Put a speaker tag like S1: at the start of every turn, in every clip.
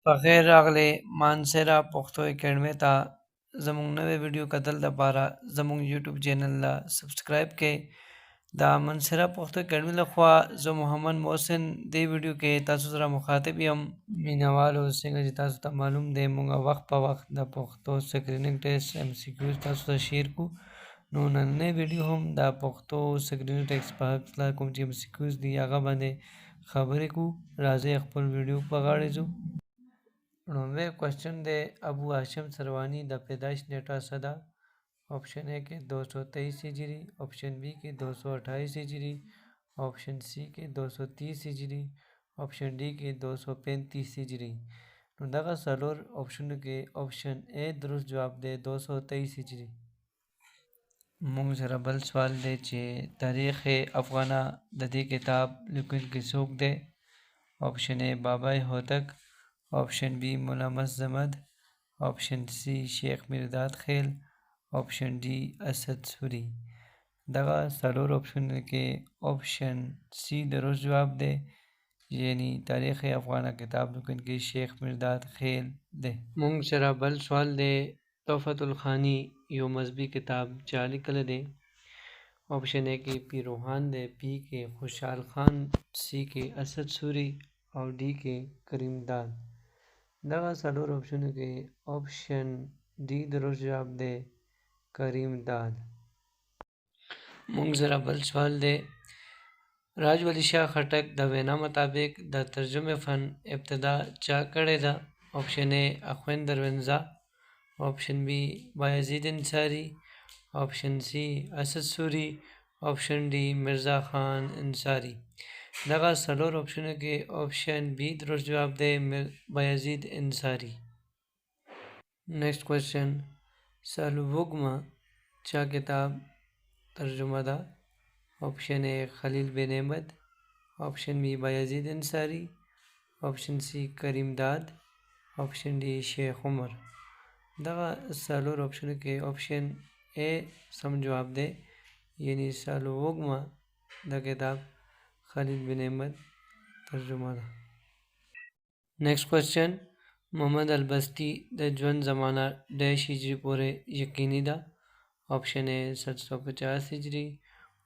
S1: بخیر راغلی مانسیرا پښتو اکیډمي ته. زموږ نوې ویډیو کتل دپاره زموږ یوټیوب چینل له سبسکرایب کړئ. د مانسیرا پښتو اکیډمي لخوا زه محمد محسن دې ویډیو کې تاسو سره مخاطب یم. مینوالو څنګه چې تاسو ته معلوم دی موږ وخت په وخت د پښتو سکریننګ ټیسټ MCQs تاسو ته شیر کو. نو نننۍ ویډیو هم د پښتو سکریننګ ټیسټ په هکله کوم چې MCQs دي هغه باندې خبرې کو. راځئ خپل ویډیو په غاړه ځو. لومړی کوېسچن دی ابو هاشم سرواني د پیدایش نیټه څه ده؟ آپشن اے کې 223 هجری، آپشن بی کې 228 هجری، آپشن سی کې 230 هجری، آپشن ڈی کې 235 هجری. نو دغه څلور آپشنو کې آپشن اے درست جواب دی 223 هجری. موږ سره بل سوال دی چې تاریخ افغانه د دې کتاب لیکونکی څوک دی؟ Option A Babai Hotak, option B Mulla Mazmad, option C Sheikh Mirdad Khel, option D Asad Suri. دغه څلور آپشنونو کې آپشن سی درست جواب دی، یعنی تاریخ افغانه کتاب لیکونکی شیخ میرداد خیل دی. موږ سره بل سوال دی تحفة الخانی یو مذهبي کتاب چا لیکلی دی؟ آپشن اے کې پیر روحان دی، بی کې خوشحال خان، سی کې اسد سوری او ڈی کې کریم داد. دغه څلور آپشنو کې آپشن ڈی درست جواب دی کریم داد. موږ سره بل سوال دی راج ولی شاه خټک د وینا مطابق د ترجمه فن ابتدا چا کړې ده؟ Option A Akhund Darweza, option B Bayazid Ansari, option C Asad Suri, option D Mirza Khan Ansari. دغه څلور آپشنو کې آپشن بی درست جواب دی بایزید انصاری. نیکسٹ کوېسچن سالووګما چا کتاب ترجمه ده؟ Option A Khalil bin Ahmad, option B Bayazid Ansari, option C Karim Dad, option D شیخ عمر. دغه څلور آپشنو کې آپشن اے سم جواب دی، یعنی سالووګما د کتاب خلیل بن احمد ترجمه ده. نیکسٹ کوېسچن محمد البستی د ژوند زمانه ډیش هجری پورې یقیني ده؟ آپشن اے 750 هجری،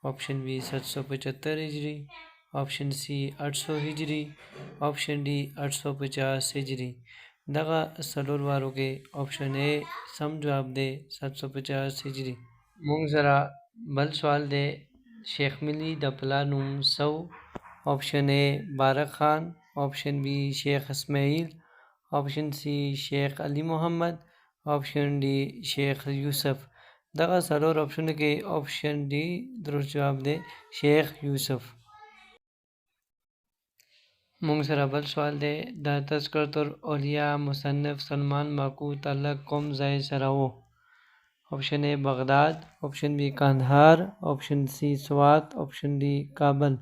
S1: آپشن بی 775 هجری، آپشن سی 800 هجری، آپشن ڈی 850 هجری. دغه څلور وارو کې آپشن اے سم جواب دی 750 هجری. موږ سره بل سوال دی شیخ ملي د پلار نوم څه و؟ آپشن اے بارک خان، آپشن بی شیخ اسماعیل، آپشن سی شیخ علی محمد، آپشن ڈی شیخ یوسف. دغه څلور آپشنو کې آپشن ڈی درست جواب دی شیخ یوسف. موږ سره بل سوال دی د تذکرة الاولیاء مصنف سلمان ماکو تعلق کوم ځای سره و؟ Option A Baghdad, option B Kandahar, option C Swat, option D Kabul.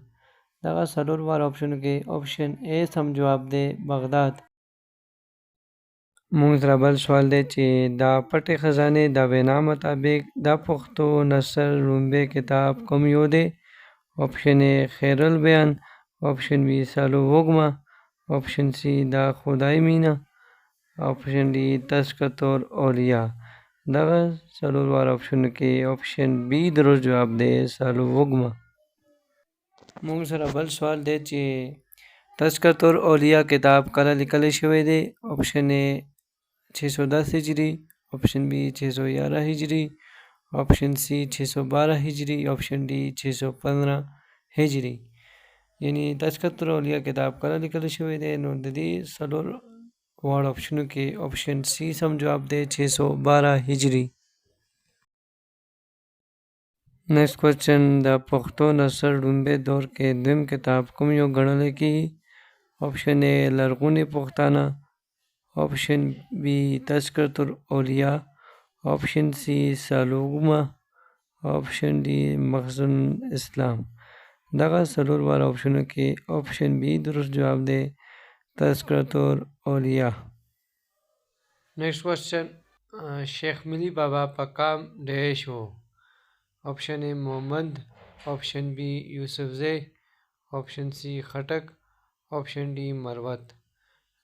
S1: دغه څلور وار آپشنو کې آپشن اے سم جواب دی بغداد. موږ سره بل سوال دی چې د پټې خزانې د وینا مطابق د پښتو نثر لومړی کتاب کوم یو دی؟ آپشن اے خیر البیان، آپشن بی سالووګما، آپشن سی د خدای مینه، آپشن ڈی تذکرة الاولیاء. دغه څلور وار آپشنو کې آپشن بی درست جواب دی سالووګما. موږ سره بل سوال دی چې تذکرة الاولیاء کتاب کله لیکلی شوی دی؟ آپشن اے 610 هجری، آپشن بی 611 هجری، آپشن سی 612 هجری، آپشن ڈی 615 هجری. یعنی تذکرة الاولیاء کتاب کله لیکلی شوی دی؟ نو د دې څلور واړو آپشنو کې آپشن سی سم جواب دی 612 هجری. نیکسٹ کوېسچن د پښتو نثر لومړی دور کې دویم کتاب کوم یو ګڼلی کېږي؟ Option A Larghoni Pashtana, option B Tazkirat al Awliya, option C Salowagma, option D Makhzan Islam. دغه څلور وار آپشنو کې آپشن بی درست جواب دی تذکرة الاولیاء. نیکسٹ کوېسچن شیخ ملي بابا په کام ډیش و؟ Option A Muhammad, option B Yousafzai, option C خټک، آپشن ڈی مروت.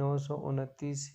S1: 929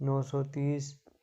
S1: 930